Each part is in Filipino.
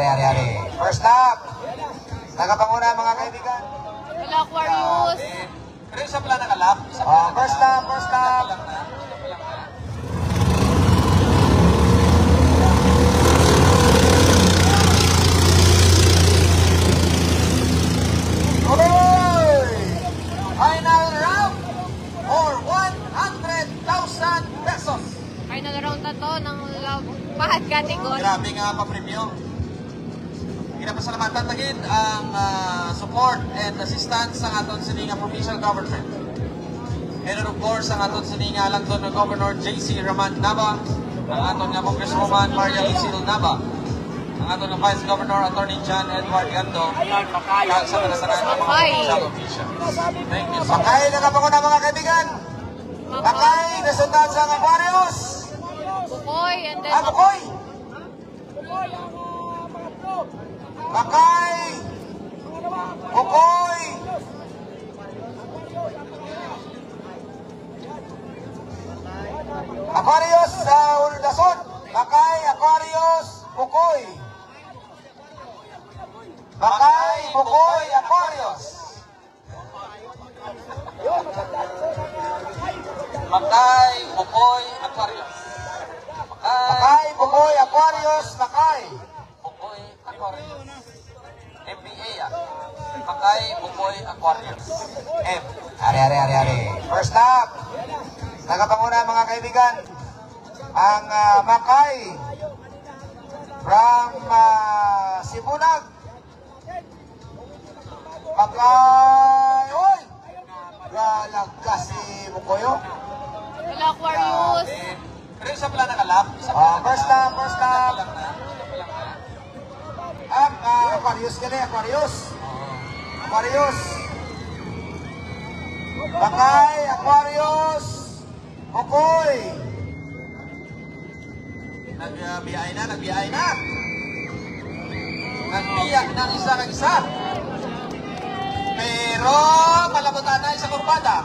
Ari. First lap. Tagapanguna mga kaibigan. Wala, Aquarius. Pero isa pala nakalap. First lap. Final round for 100,000 pesos. Final round na to ng pahad category. Grabe nga pa-premyo. Pinapasalamatan tagid ang support and assistance sa aton sininga provincial government. And of course, ang aton sininga lang doon ng Governor J.C. Raman Nava, ang aton nga Congresswoman Maria Lucille Nava, ang aton nga Vice Governor Attorney John Edward Gando, kag sa kanasanan ng mga provincial officials. Thank you so much. Bakay nakapanguna mga kaibigan. Bakay nasundan sa Aquarius. Bukoy, and then Bukoy. Bakay. Bukoy. Aquarius sa Uldason. Bakay, Aquarius, Bukoy. Bakay, Bukoy, Aquarius. Makay, Bukoy, Aquarius. Bakay, Bukoy, Aquarius, Bakay. Bukoy, Aquarius. MBA Makay, Bukoy, Aquarius. M. Ari. First lap. Tagapanguna mga kaibigan. Ang Makay from Sibunag. Makay. Uy! Galagka si Bukoyo. wala, Aquarius. Pero isa pala nakalap. First lap. Ang Aquarius ka na, Aquarius. Bakay, Aquarius, Bukoy. Nagbiyay na. Nagbiyak ng isa. Pero malabutan na isa kurbada.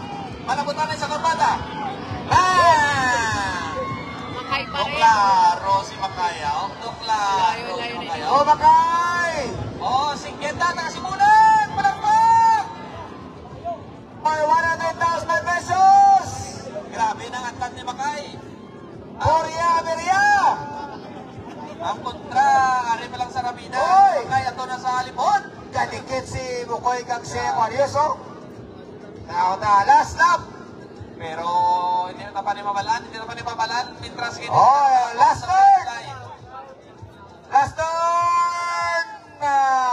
Makay pa rin. Klaro si Makaya. Klaro si Makaya. Bakay! Singgeta, nakasimulan! Palakpak! For 100,000 pesos! Grabe nang antat ni Makay. Korea Beria! Ang kontra, ari pa lang sa Rabida. Oy! Kaya to na sa Lipon. Kadikit si Bukoy kang si Aquarius, na last lap! Pero hindi na pa ni mabalan. Mitras ganito. Last turn!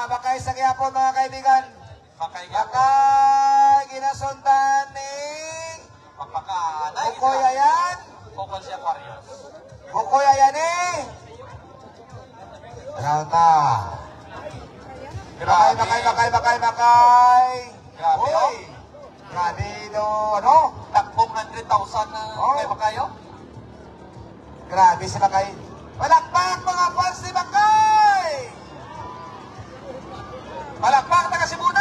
Bakay sa Quiapo mga kaibigan. Bakay nga. Bakay ginasundan ni Papakanay. Bukoy ayan. Bukol si Aquarius. Bukoy ayan eh. Round na. Bakay. Grabe, Uy! Grabe do, Takbong 100,000 na kay Makayo. Grabe si Bakay. Palakpak mga fans ni Bakay! Palakpak, taga Cebu